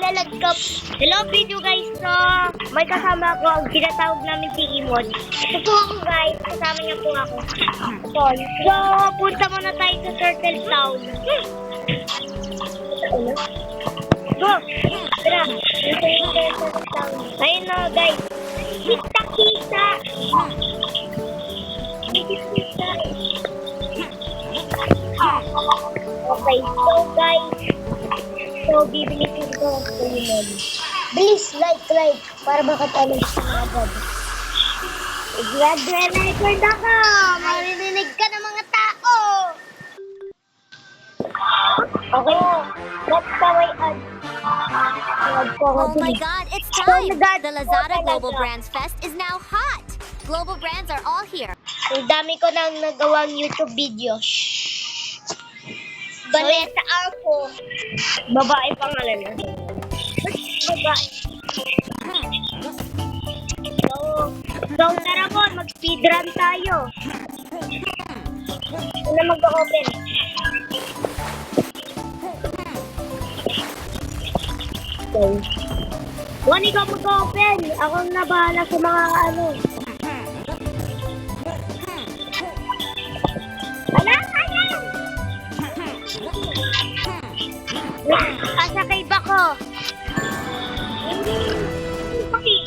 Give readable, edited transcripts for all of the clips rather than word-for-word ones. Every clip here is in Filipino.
naglalag ka. Hello video guys, so may kasama ako, ang tinatawag namin si Imod. Ito po ako guys, kasama niya po ako. So, punta muna tayo sa Turtle Town. Go! Tara, punta yung Turtle Town. Ayun na guys, kita-kita! Kita-kita! Okay, so guys, so bibili ko ito ng Imod. Please like para makatalik sa mga agad. I-record ako! Maririnig ka ng mga tao! Okay, let's go away ad. Oh my God, it's time! The Lazada Global Brands Fest is now hot! Global brands are all here. Ang dami ko nang nagawang YouTube video. Vanessa Arco. Babae pangalan na. Babae. So tara po, mag-speedrun tayo. Una mag-open. Okay. Juan, ikaw mag-open. Ako na bahala sa mga ano. Asakay ba ko? Okay.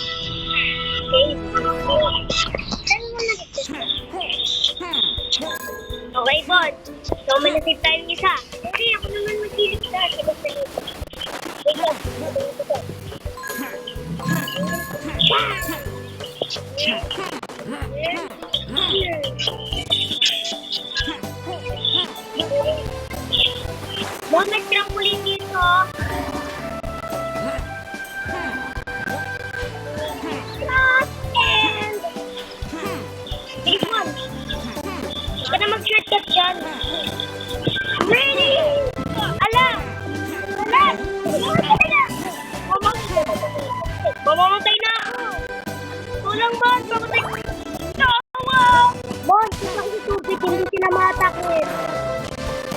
Okay, boss. So, manasip tayong isa. Hindi, ako naman magsilip na. Wait lang. Boss, may trampoline dito. Big one. Ika na mag-shortcut dyan. Ready! Ala! Ala! Mamamatay na ako! Tulang boss! Mamatay ko! Boss, isa ko sa tubig, hindi sila matakit.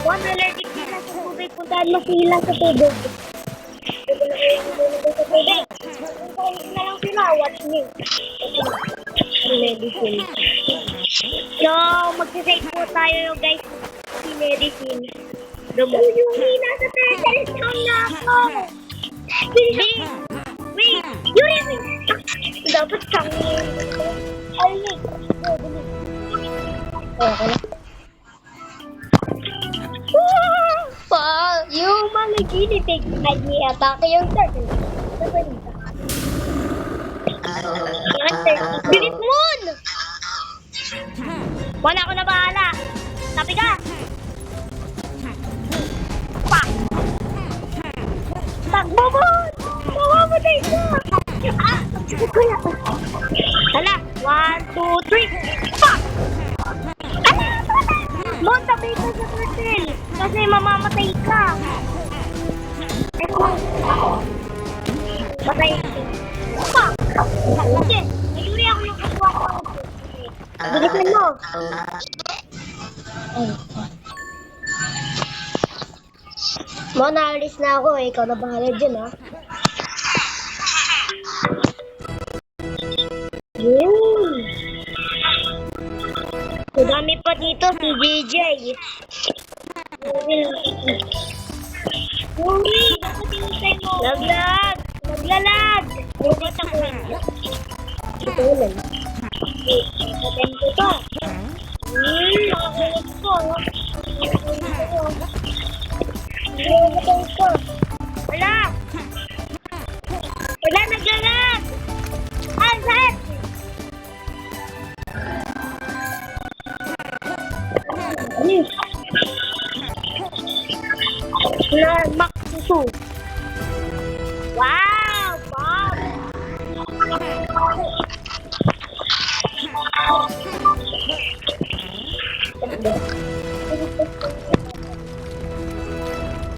Boss, allergic sila sa tubig. Puntahan mo sila sa tubig. Puntahan na lang sila. Watch me. Medicine. So, magsasave po tayo guys si medicine. Yung hina sa turtle town na ako. Wait! Yuri! Dapat kang... Ay, wait. Okay. Yung mga ginitig ay i-atake yung turtle. Bilit moon! Wala ako na bahala. Sabi ka. Pak! Takbo mo! Mamamatay ka! Ah! Kuya! Hala! 1, 2, 3! Pak! Ala! Mon, tabi ka sa turtle! Kasi mamamatay ka! Patay ka! Pak! Sige! Ayuri ako yung kaswa ko. Bilisan mo! Mo, naalis na ako eh. Ikaw na bahala dyan, ha? Yun! Madami pa dito si JJ. Yuri! Dapat hinusay mo! Laglag! Naglalag! Robot ako. Ito ulan. Ipatayin ko ito. Nakakulit ko. Ipatayin ko. Wala! Wala, naglalag! Ang sakit! Na maksusu. Wow! Wow!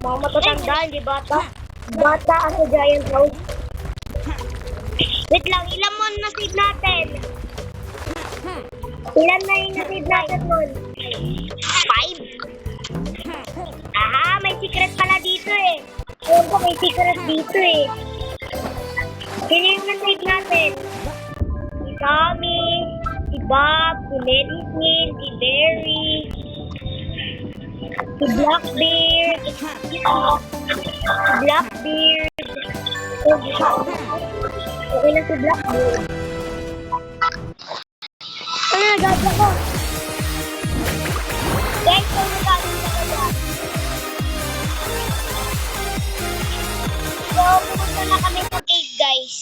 Mga matatanda, hindi bata. Bata sa giant house. Wait lang, ilan mo na-save natin? Ilan na yung na-save natin nun? 5? Aha, may secret pala dito eh. Ayun ko, may secret dito eh. Sino yung na-save natin? Si Tommy, si Bob, si Medicine, si Berry, si Blackbeard, si Blackbeard. Okay na si Blackbeard. Ano nagagawa ko? Guys, kung nagagawa talaga. So, pumunta na kami sa cave, guys.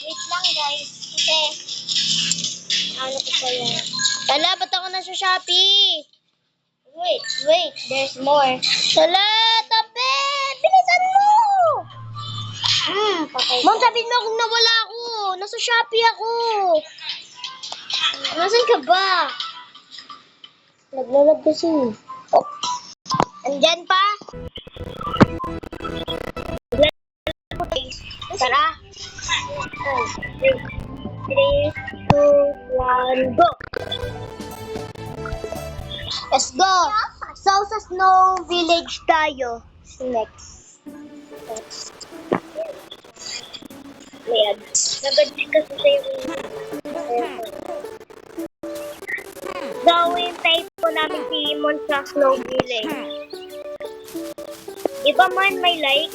Wait lang, guys. Kasi, ano ko pa yan? Tala, ba't ako nasa Shopee? Wait. There's more. Tala, tabi! Bilisan mo! Mom, sabihin mo kung nawala ako. Nasa Shopee ako. Nasaan ka ba? Naglalab kasi. Oh. Andyan pa? Tara. 3, 2, 1, go! Let's go! So, sa Snow Village tayo. Next. Ayan. Nag-adjust kasi sa yung... So, hintay po namin si Imon sa Snow Village. Iba man may like.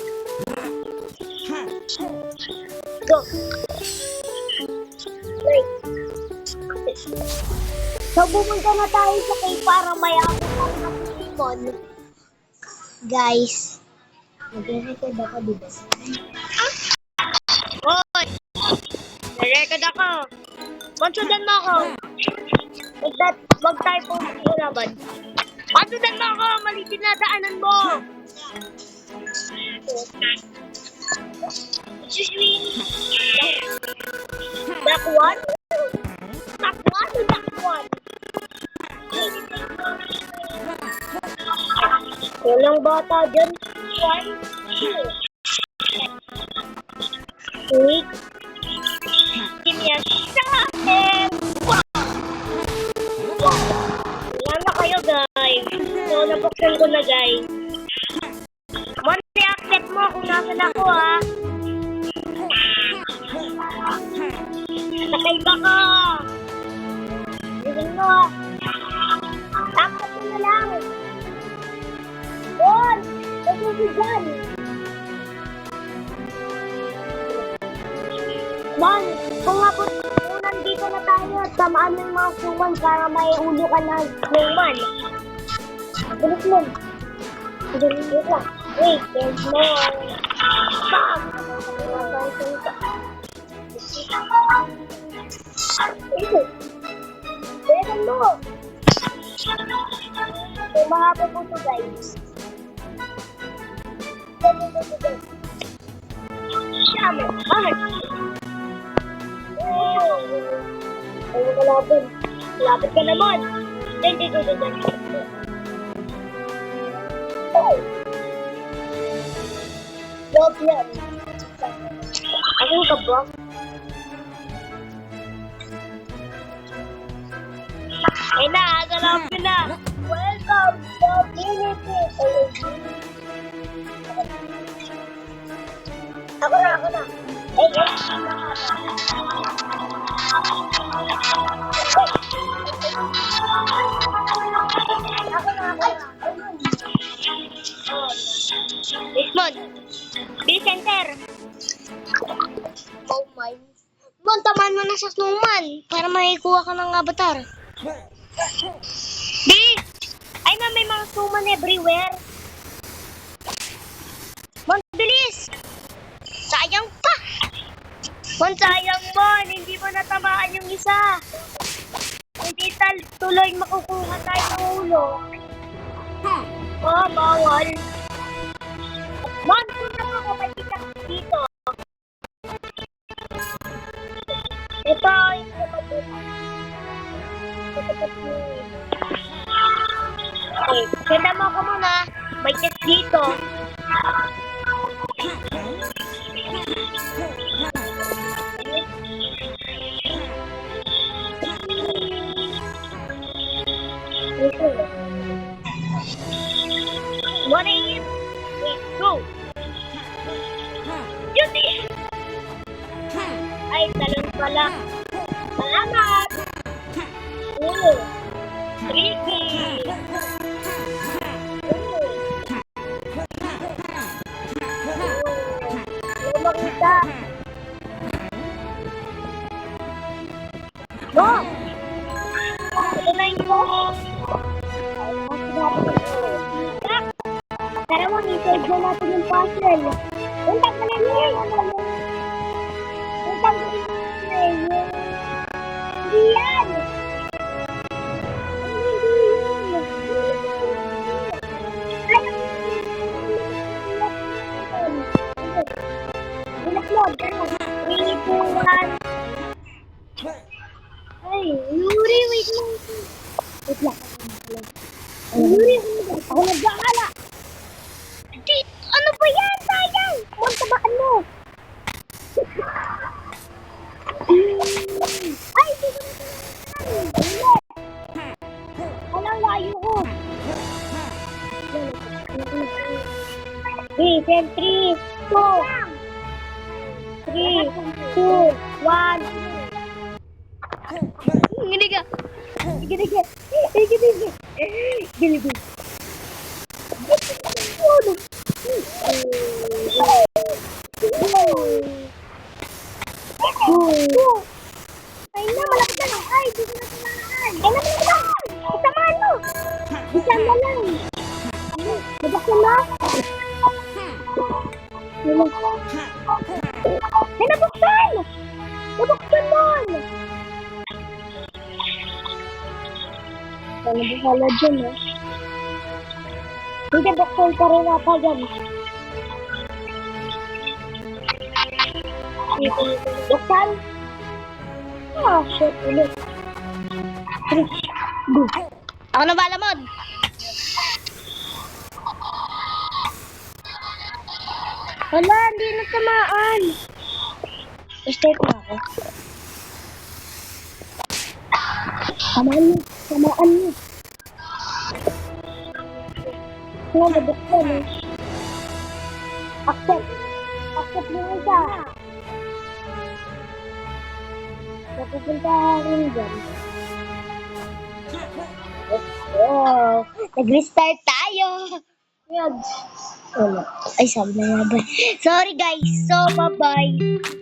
Go. Wait. So, pumunta na tayo sa cave para may abutan na si Imon. Guys. Nag-record ako, diba? Hoy! Nag-record ako. Magsundan mo ako. Wag tayo pumunta laban. Magsundan mo ako. Mali dinadaanan mo. Back one? Back one or back one? Walang bata dyan. 1, 2. Wait. Give me a shot and wala na kayo, guys. So, nabuksan ko na, guys. Monte, accept mo kung nasan ako, ha? Sakay ba ka? Tingin mo, ha? Takot mo na lang. Bon! Nasusi dyan. Man, kung nandito na tayo at tamaan ng mga suman para may ulo ka na snowman. Bilis mo. Bilis mo. Wait, there's more. Bam! Bilis mo. So, mahaba po ito, guys. Shama. Ano ka laban? Lapit ka naman. Dito. Oh! Problem. Ano ka ba? Ay na, galapin na. Welcome to Philippines. Ako na. Mon, Bill Center. Oh my. Mon, tamaan mo na sa snowman para makikuha ka ng avatar. Bill! Ay na, may mga snowman everywhere. Mon, bilis! Sayang pa! Mon, sayang Mon, hindi mo natamaan yung isa. Hindi tuloy makukuha tayo ng ulo. Oh, bawal. Mon, punta mo ako, may kita dito. Ito, okay, senda mo ako muna. May test dito. Muna Wala. Salamat. Oo. Tricky. Wala makita. No! Ito na yung tara mo, i-save na natin yung puzzle. Untag na lang yun. Untag na lang yun. Hindi yan. Upload. 3, 2, 1. Ay, Yuri, wait lang. Wait lang. Yuri, ako nag-aala. Ano ba yan? Sayang! Huwag tabaan mo. Ay, di ko na tabaan. Walang layo ko. Okay, 3, 2, 3, 2, 1. Gini ka. Gini ka. Gini ka. Gini ka. Ay na, malapit na lang. Ay, di ko na tamaan. Ay, malapit na lang. Tamaan mo. Bisan na lang. Nabaksan na. Ay, nabuksan. Nabuksan mo. Ano ba pala dyan, eh? Hindi, buksan pa rin ata dyan. Buksan? Ah, shit, ulit. Ako na bala, Mod. Wala, hindi na tamaan. Start na ako. Tamaan niyo, tamaan niyo. Nga, nabuksan eh. Accept. Accept mo isa. Napupunta rin dyan. Oh, nag-restart tayo. Yun. Wala. Ay, sabi na nga ba. Sorry guys. So, bye-bye.